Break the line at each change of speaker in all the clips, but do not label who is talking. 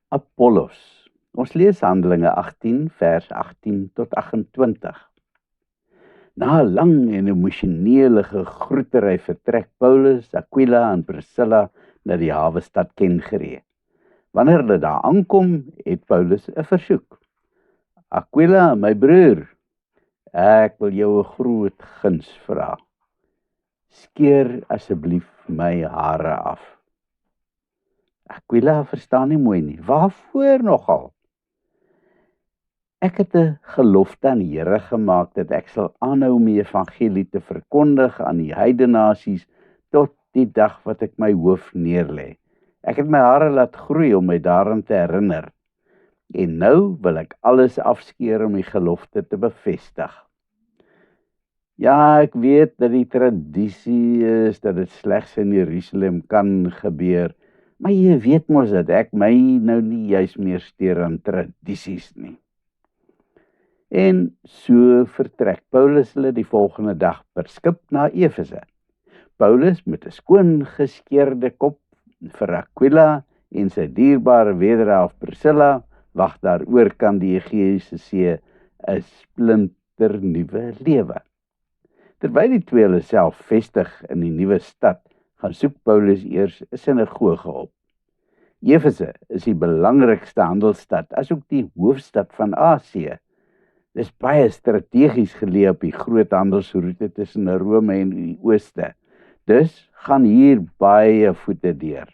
Apollos. Ons lees Handelinge 18 vers 18 tot 28. Na 'n lang en emosionele gegroetery vertrek Paulus, Aquila en Priscilla na die hawestad Kenkree. Wanneer hulle daar aankom, het Paulus 'n versoek. Aquila, my broer, ek wil jou 'n groot guns vra. Skeer asseblief my hare af. Aquila verstaan nie mooi nie. Waarvoor nogal? Ek het 'n gelofte aan die Here gemaak dat ek sal aanhou om die evangelie te verkondig aan die heidenasies tot die dag wat ek my hoof neerlê. Ek het my hare laat groei om my daaraan te herinner. En nou wil ek alles afskeer om die gelofte te bevestig. Ja, ek weet dat die tradisie is dat dit slegs in Jerusalem kan gebeur, maar jy weet mos dat ek my nou nie juis meer steur aan tradisies nie. En so vertrek Paulus hulle die volgende dag per skip na Efese. Paulus met 'n skoon geskeerde kop vir Aquila en sy dierbare wederhelf Priscilla wag daar oorkant die Egeïese See 'n splinternuwe lewe. Terwyl die twee hulle self vestig in die nuwe stad, gaan soek Paulus eers 'n sinagoge op. Efese is die belangrikste handelsstad, asook die hoofstad van Asië. Dis baie strategies geleë op die groot handelsroete tussen Rome en die ooste. Dus gaan hier baie voete deur.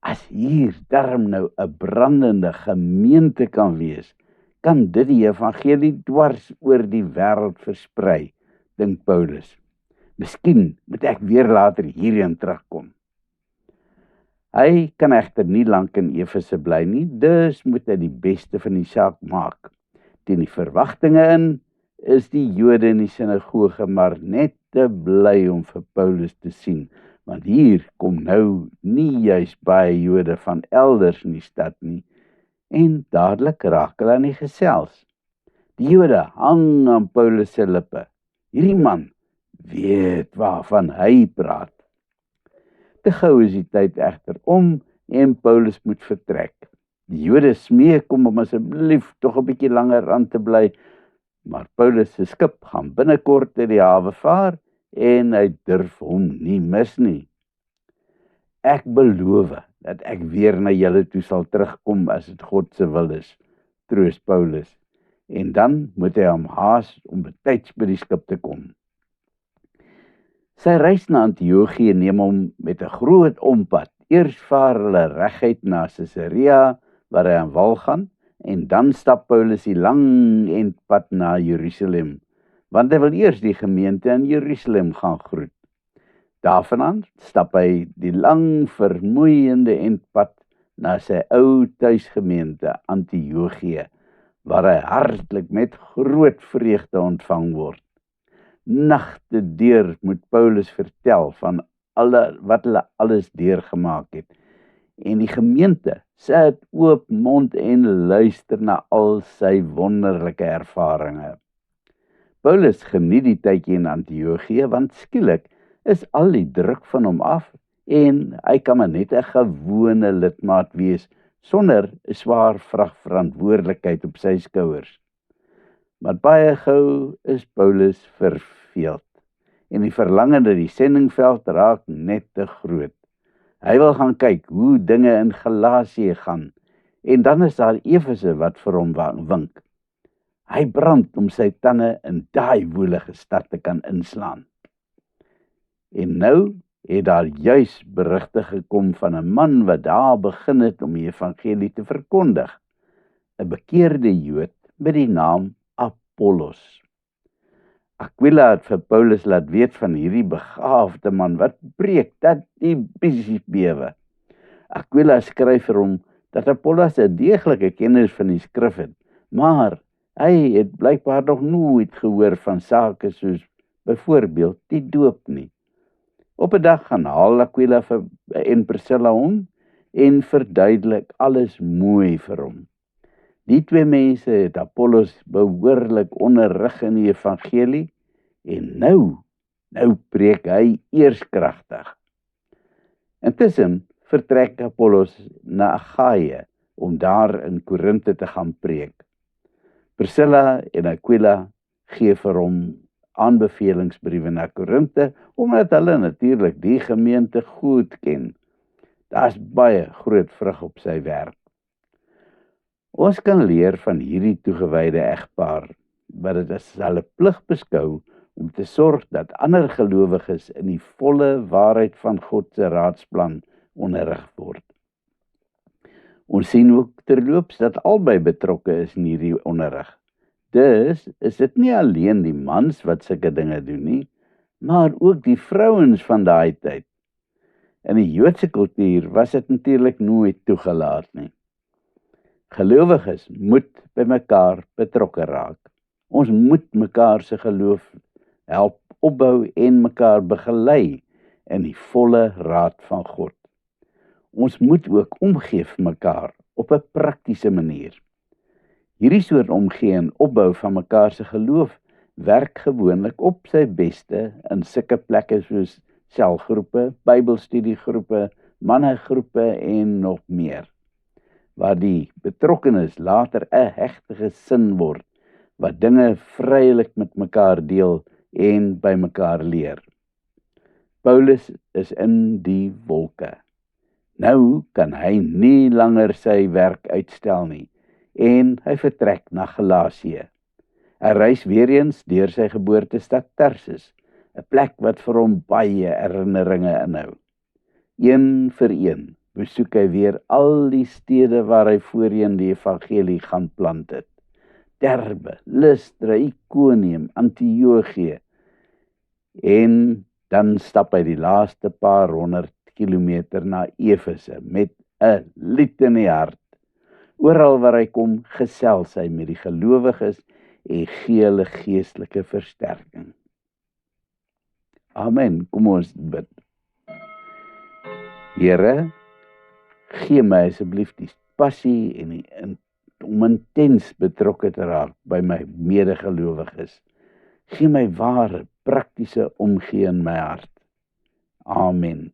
As hier darm nou 'n brandende gemeente kan wees, kan dit die evangelie dwars oor die wêreld versprei, dink Paulus. Miskien moet ek weer later hierheen terugkom. Hy kan egter nie lank in Efese bly nie, dus moet hy die beste van die saak maak. Teen die verwagtinge in is die Jode in die sinagoge maar net te bly om vir Paulus te sien, want hier kom nou nie juis baie Jode van elders in die stad nie, en dadelik raak hulle aan die gesels. Die Jode hang aan Paulus se lippe. Hierdie man weet waarvan hy praat. Te gou is die tyd egter om en Paulus moet vertrek. Die Jode smeek om asseblief tog 'n bietjie langer aan te bly, maar Paulus se skip gaan binnekort uit die hawe vaar en hy durf hom nie mis nie. Ek beloof dat ek weer na julle toe sal terugkom as dit God se wil is, troos Paulus, en dan moet hy hom haas om betyds by die skip te kom. Sy reis na Antiochië neem hom met 'n groot ompad. Eers vaar hulle reguit na Caesarea, waar hy aan wal gaan, en dan stap Paulus die lang endpad na Jerusalem, want hy wil eers die gemeente in Jerusalem gaan groet. Daarvandaan stap hy die lang vermoeiende endpad na sy ou tuisgemeente Antiochië, waar hy hartlik met groot vreugde ontvang word. Nagte deur moet Paulus vertel van wat hulle alles deurgemaak het. En die gemeente sit oop mond en luister na al sy wonderlike ervarings. Paulus geniet die tydjie in Antiochië, want skielik is al die druk van hom af en hy kan maar net 'n gewone lidmaat wees sonder 'n swaar verantwoordelikheid op sy skouers. Maar baie gou is Paulus verveeld en die verlange na die sendingveld raak net te groot. Hy wil gaan kyk hoe dinge in Galasië gaan, en dan is daar Efese wat vir hom wink. Hy brand om sy tande in daai woelige stad te kan inslaan. En nou het daar juis berigte gekom van 'n man wat daar begin het om die evangelie te verkondig, 'n bekeerde Jood met die naam Apollos. Aquila het vir Paulus laat weet van hierdie begaafde man wat preek dat die besies bewe. Aquila skryf vir hom dat Apollos 'n deeglike kennis van die skrif het, maar hy het blykbaar nog nooit gehoor van sake soos byvoorbeeld die doop nie. Op 'n dag gaan haal Aquila en Priscilla hom en verduidelik alles mooi vir hom. Die twee mense het Apollos behoorlik onderrig in die evangelie en nou preek hy eerskragtig. Intussen vertrek Apollos na Agaïe, om daar in Korinthe te gaan preek. Priscilla en Aquila gee vir hom aanbevelingsbriewe na Korinthe, omdat hulle natuurlik die gemeente goed ken. Daar's baie groot vrug op sy werk. Ons kan leer van hierdie toegewyde egpaar, wat dit as hulle plig beskou om te sorg dat ander gelowiges in die volle waarheid van God se raadsplan onderrig word. Ons sien ook terloops dat albei betrokke is in hierdie onderrig. Dus is dit nie alleen die mans wat sulke dinge doen nie, maar ook die vrouens van daai tyd. In die Joodse kultuur was dit natuurlik nooit toegelaat nie. Gelowiges moet by mekaar betrokke raak. Ons moet mekaar se geloof help opbou en mekaar begelei in die volle raad van God. Ons moet ook omgee vir mekaar op 'n praktiese manier. Hierdie soort omgee en opbou van mekaar se geloof werk gewoonlik op sy beste in sulke plekke soos selgroepe, Bybelstudiegroepe, mannegroepe en nog meer, waar die betrokkenes later 'n hegte gesin word, wat dinge vrylik met mekaar deel en by mekaar leer. Paulus is in die wolke. Nou kan hy nie langer sy werk uitstel nie, en hy vertrek na Galasië. Hy reis weer eens deur sy geboortestad Tarsus, 'n plek wat vir hom baie herinneringe inhou. Een vir een besoek hy weer al die stede waar hy voorheen die evangelie gaan plant het. Derbe, Lystra, Ikonium, Antiochië. En dan stap hy die laaste paar 100 kilometer na Efese met 'n lied in die hart. Oral waar hy kom, gesels hy met die gelowiges en gee hulle geestelike versterking. Amen. Kom ons bid. Here, gee my asseblief die passie en om intens betrokke te raak by my medegelowiges. Gee my ware, praktiese omgee in my hart. Amen.